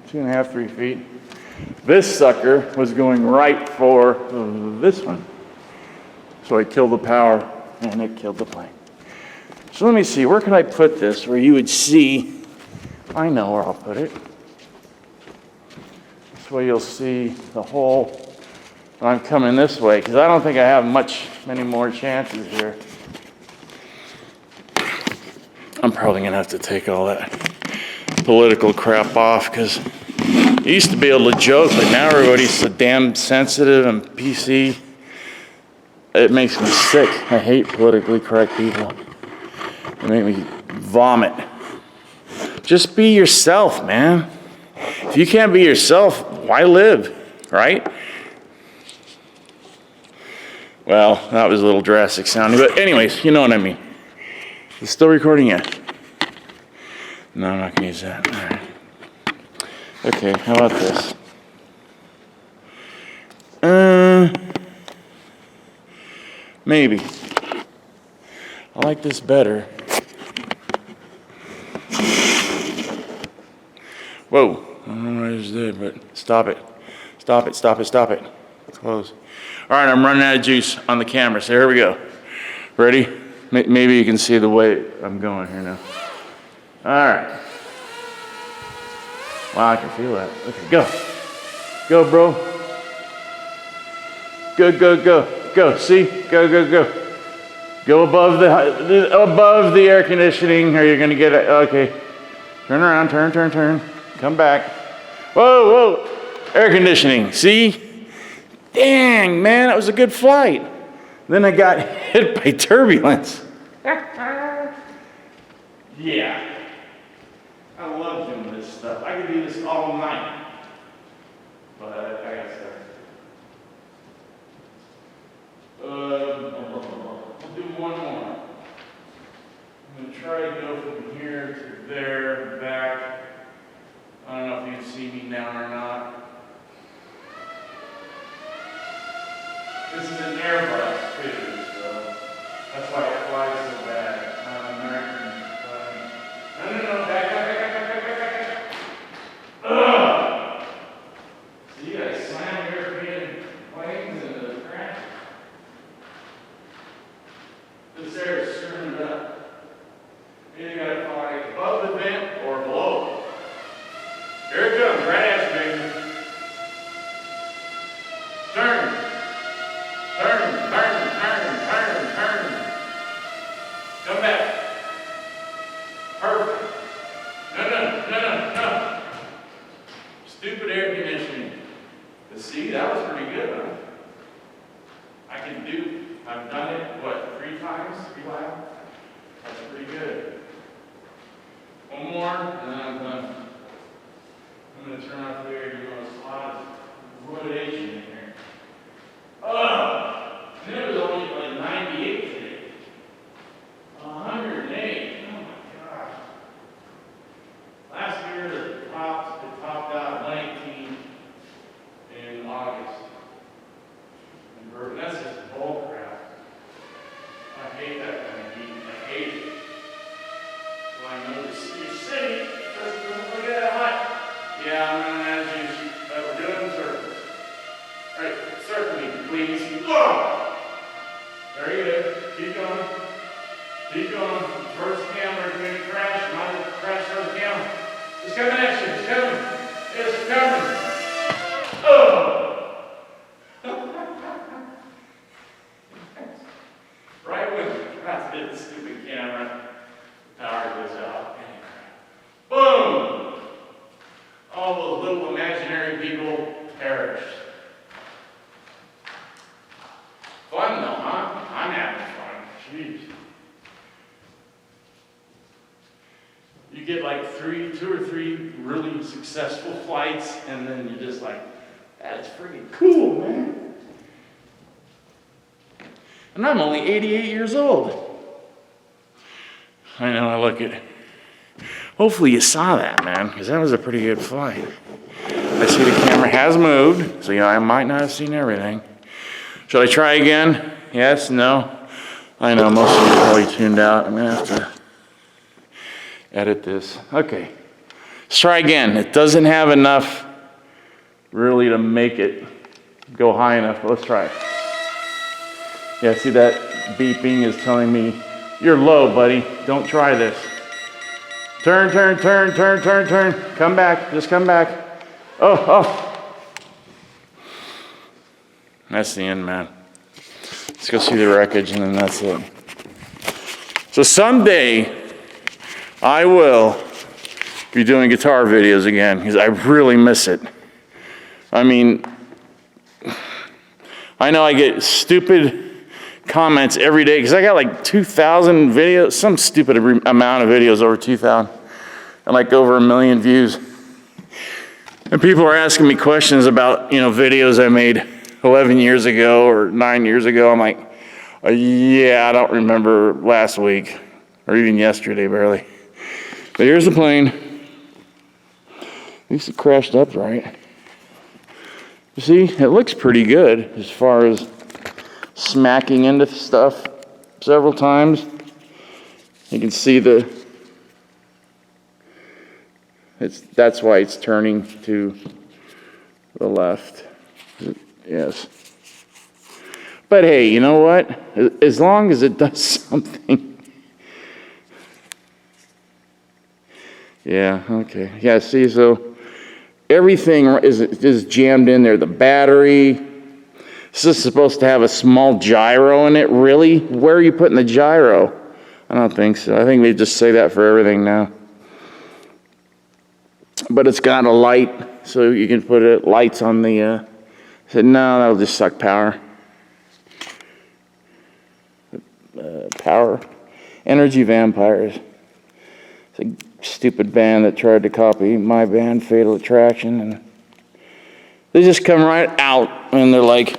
2.5, 3 feet. This sucker was going right for this one. So I killed the power and it killed the plane. So let me see, where can I put this where you would see? I know where I'll put it. This way you'll see the hole when I'm coming this way, because I don't think I have many more chances here. I'm probably gonna have to take all that political crap off, because I used to be able to joke, but now everybody's so damn sensitive and PC. It makes me sick. I hate politically correct people. They make me vomit. Just be yourself, man. If you can't be yourself, why live, right? Well, that was a little drastic sounding, but anyways, you know what I mean. Is it still recording yet? No, I'm not gonna use that. All right. Okay, how about this? Maybe. I like this better. Whoa, I don't know what I just did, but stop it. Stop it, stop it, stop it. Close. All right, I'm running out of juice on the camera, so here we go. Ready? Maybe you can see the way I'm going here now. All right. Wow, I can feel that. Okay, go. Go, bro. Go, go, go. Go, see? Go, go, go. Go above the air conditioning, or you're gonna get it. Okay. Turn around, turn, turn, turn. Come back. Whoa, whoa. Air conditioning, see? Dang, man, that was a good flight. Then I got hit by turbulence. Yeah. I love doing this stuff. I could do this all night. But I gotta start. I'll do one more. I'm gonna try to go from here to there, back. I don't know if you can see me now or not. This is an AirBus too, so that's why it flies so bad. Not an American plane. No, back. Ugh! See, I slam European planes into the crash. This air is screwing it up. Either gotta fly above the vent or below. Here it comes, right at you, baby. Turn. Turn, turn, turn, turn, turn. Come back. Perfect. No. Stupid air conditioning. But see, that was pretty good, huh? I've done it, what, 3 times? 3 laps? That's pretty good. One more, and then I'm done. I'm going to turn off the air to go as hot as rotation in here. And it was only like 98 today. 108. Oh my gosh. Last year it topped out 19 in August. And that's just bull crap. I hate that kind of heat. I hate it. So I know you're safe. Look at that hot. Yeah, I'm running out of juice. But we're doing circles. All right, circle me, please. Whoa! Very good. Keep going. Keep going. Towards the camera. You're going to crash. Not crash towards the camera. It's coming at you. It's coming. It's coming. Oh! Right when I hit the stupid camera, the power goes out. Boom! All those little imaginary people perished. Fun though, huh? I'm having fun. Jeez. You get like 2 or 3 really successful flights, and then you're just like, that's freaking cool, man. And I'm only 88 years old. I know, I look at. Hopefully you saw that, man, because that was a pretty good flight. I see the camera has moved, so I might not have seen everything. Should I try again? Yes? No? I know, most of you are probably tuned out. I'm going to have to edit this. Okay. Let's try again. It doesn't have enough really to make it go high enough, but let's try it. Yeah, see that beeping is telling me, you're low, buddy. Don't try this. Turn, turn, turn, turn, turn, turn. Come back, just come back. Oh. That's the end, man. Let's go see the wreckage and then that's it. So someday, I will be doing guitar videos again because I really miss it. I mean, I know I get stupid comments every day because I got like 2,000 videos, some stupid amount of videos, over 2,000, and like over 1 million views. And people are asking me questions about, videos I made 11 years ago or 9 years ago. I'm like, yeah, I don't remember last week or even yesterday, barely. But here's the plane. At least it crashed upright. You see, it looks pretty good as far as smacking into stuff several times. You can see that's why it's turning to the left. Yes. But hey, you know what? As long as it does something. Yeah, okay. Yeah, see, so everything is jammed in there. The battery. This is supposed to have a small gyro in it. Really? Where are you putting the gyro? I don't think so. I think they just say that for everything now. But it's got a light, so you can put lights on the... I said, no, that'll just suck power. Power. Energy Vampires. It's a stupid band that tried to copy my band, Fatal Attraction, and they just come right out and they're like,